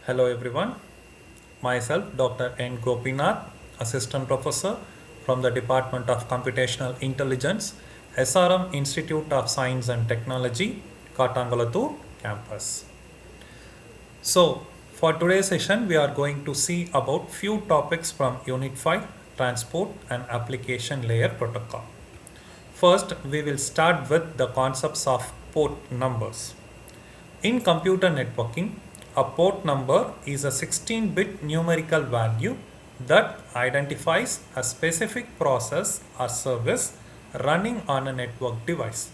Hello everyone, myself Dr. N. Gopinath, Assistant Professor from the Department of Computational Intelligence, SRM Institute of Science and Technology, Katangalatu campus. So, for today's session, we are going to see about few topics from Unit 5, Transport and Application Layer Protocol. First, we will start with the concepts of port numbers. In computer networking, a port number is a 16-bit numerical value that identifies a specific process or service running on a network device.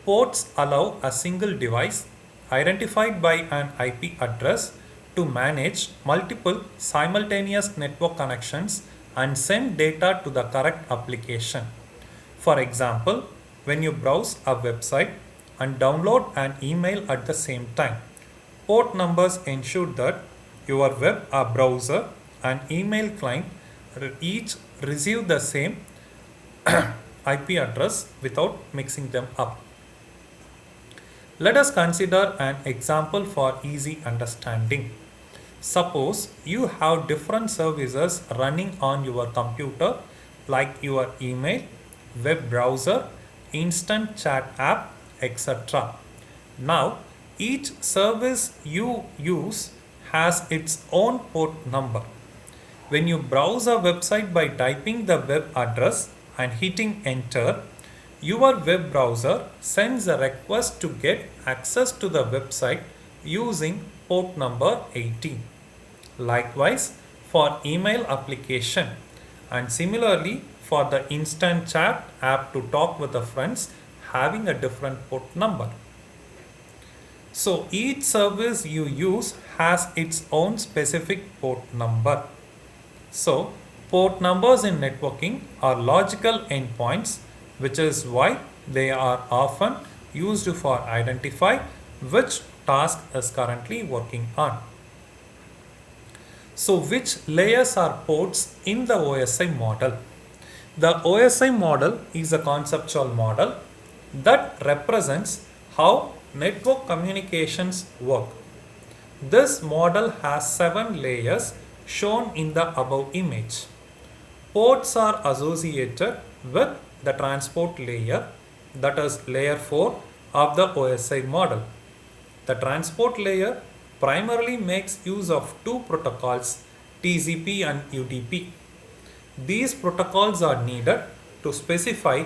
Ports allow a single device identified by an IP address to manage multiple simultaneous network connections and send data to the correct application. For example, when you browse a website and download an email at the same time, port numbers ensure that your web browser and email client each receive the same IP address without mixing them up. Let us consider an example for easy understanding. Suppose you have different services running on your computer like your email, web browser, instant chat app, etc. Now, each service you use has its own port number. When you browse a website by typing the web address and hitting enter, your web browser sends a request to get access to the website using port number 18. Likewise, for email application and similarly for the instant chat app to talk with the friends having a different port number. So each service you use has its own specific port number. So port numbers in networking are logical endpoints, which is why they are often used for identify which task is currently working on. So which layers are ports in the OSI model? The OSI model is a conceptual model that represents how network communications work. This model has 7 layers shown in the above image. Ports are associated with the transport layer, that is layer 4 of the OSI model. The transport layer primarily makes use of two protocols, TCP and UDP. These protocols are needed to specify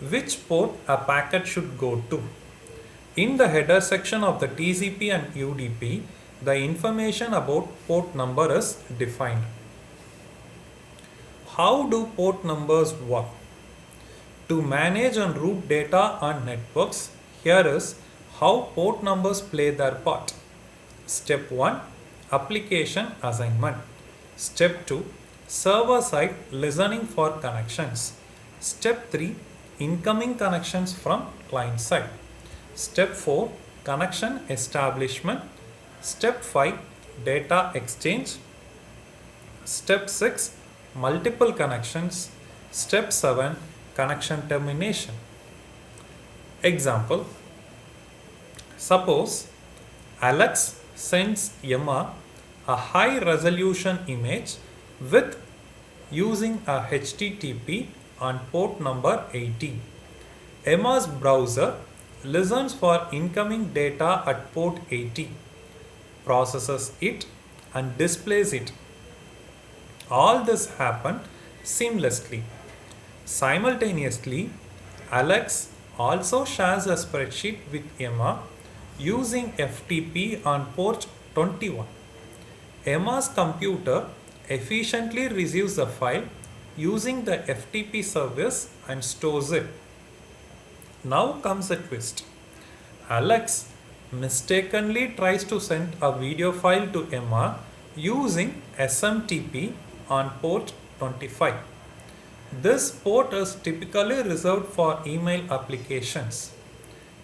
which port a packet should go to. In the header section of the TCP and UDP, the information about port number is defined. How do port numbers work? To manage and route data on networks, here is how port numbers play their part. Step 1, application assignment. Step 2, server-side listening for connections. Step 3, incoming connections from client side. Step 4, connection establishment. Step 5, data exchange. Step 6, multiple connections. Step 7, connection termination. Example, suppose Alex sends Emma a high resolution image with using a HTTP on port number 80. Emma's browser listens for incoming data at port 80, processes it and displays it. All this happened seamlessly. Simultaneously, Alex also shares a spreadsheet with Emma using FTP on port 21. Emma's computer efficiently receives the file using the FTP service and stores it. Now comes a twist. Alex mistakenly tries to send a video file to Emma using SMTP on port 25. This port is typically reserved for email applications.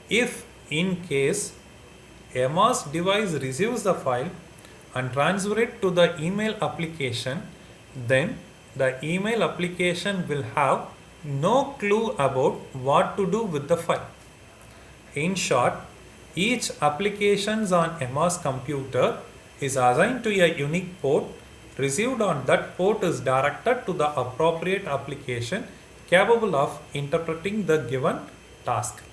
If in case Emma's device receives the file and transfers it to the email application, then the email application will have no clue about what to do with the file. In short, each application on Emma's computer is assigned to a unique port. Received on that port is directed to the appropriate application capable of interpreting the given task.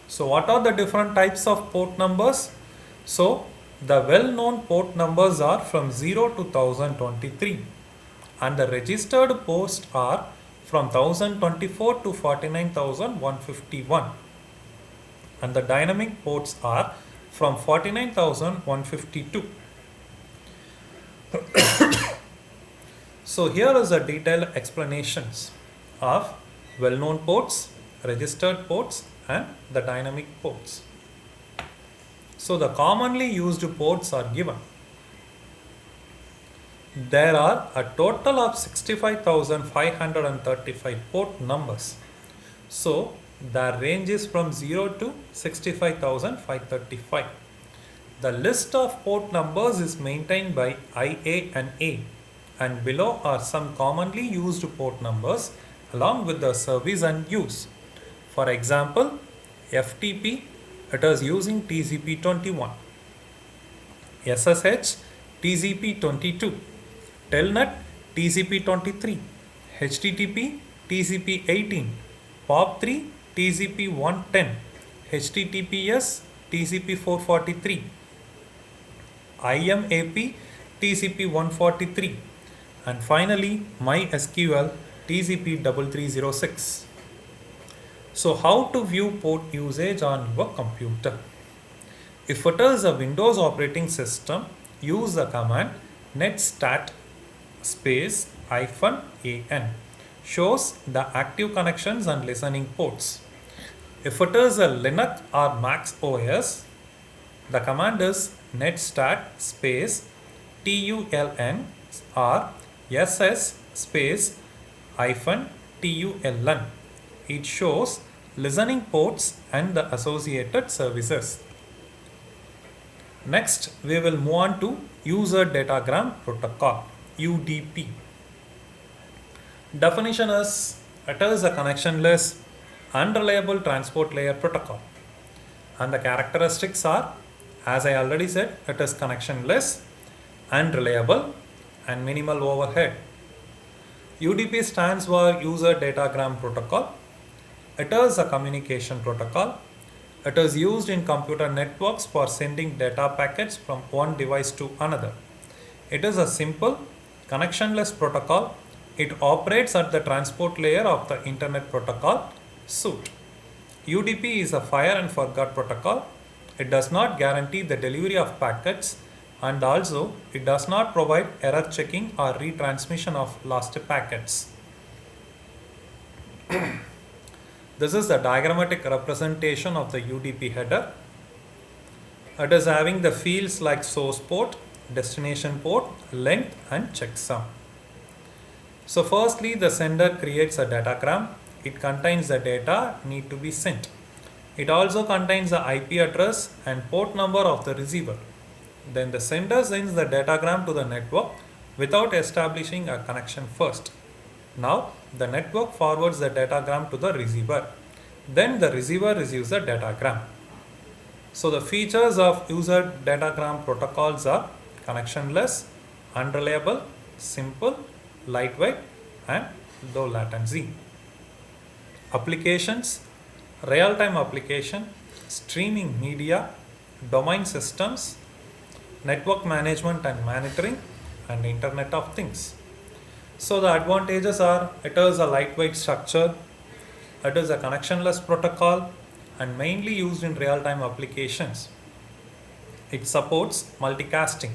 So what are the different types of port numbers? So the well-known port numbers are from 0 to 1023 and the registered ports are from 1024 to 49151 and the dynamic ports are from 49152. So here is a detailed explanations of well-known ports, registered ports and the dynamic ports. So the commonly used ports are given. There are a total of 65,535 port numbers. So the range is from 0 to 65,535. The list of port numbers is maintained by IANA and below are some commonly used port numbers along with the service and use. For example, FTP, it is using TCP21, SSH TCP22, Telnet TCP23, HTTP TCP18, POP3 TCP110, HTTPS TCP443, IMAP TCP143 and finally MySQL TCP3306. So how to view port usage on your computer? If it is a Windows operating system, use the command netstat space -an shows the active connections and listening ports. If it is a Linux or Mac OS, the command is netstat space -tuln or ss space -tuln. It shows listening ports and the associated services. Next, we will move on to User Datagram Protocol, UDP. Definition is, it is a connectionless, unreliable transport layer protocol. And the characteristics are, as I already said, it is connectionless, unreliable, and minimal overhead. UDP stands for User Datagram Protocol. It is a communication protocol. It is used in computer networks for sending data packets from one device to another. It is a simple, connectionless protocol. It operates at the transport layer of the Internet Protocol suite. UDP is a fire and forget protocol. It does not guarantee the delivery of packets and also it does not provide error checking or retransmission of lost packets. This is the diagrammatic representation of the UDP header. It is having the fields like source port, destination port, length and checksum. So firstly, the sender creates a datagram. It contains the data need to be sent. It also contains the IP address and port number of the receiver. Then the sender sends the datagram to the network without establishing a connection first. Now the network forwards the datagram to the receiver. Then the receiver receives the datagram. So the features of user datagram protocols are connectionless, unreliable, simple, lightweight and low latency. Applications, real-time application, streaming media, domain systems, network management and monitoring and Internet of Things. So the advantages are, it is a lightweight structure, it is a connectionless protocol and mainly used in real-time applications. It supports multicasting.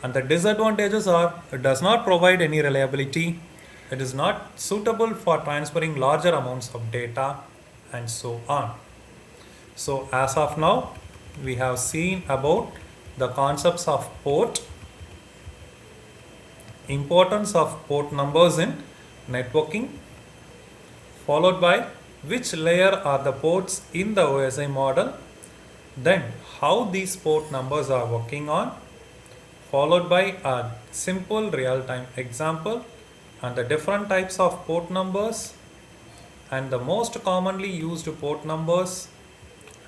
And the disadvantages are, it does not provide any reliability, it is not suitable for transferring larger amounts of data and so on. So as of now, we have seen about the concepts of port, importance of port numbers in networking, followed by which layer are the ports in the OSI model, then how these port numbers are working on, followed by a simple real-time example and the different types of port numbers and the most commonly used port numbers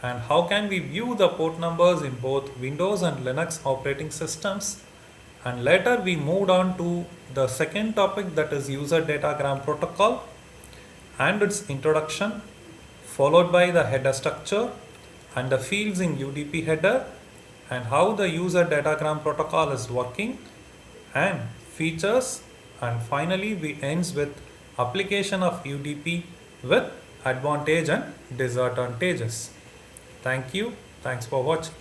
and how can we view the port numbers in both Windows and Linux operating systems. And later we moved on to the second topic, that is user datagram protocol and its introduction, followed by the header structure and the fields in UDP header and how the user datagram protocol is working and features, and finally we ends with application of UDP with advantage and disadvantages. Thank you. Thanks for watching.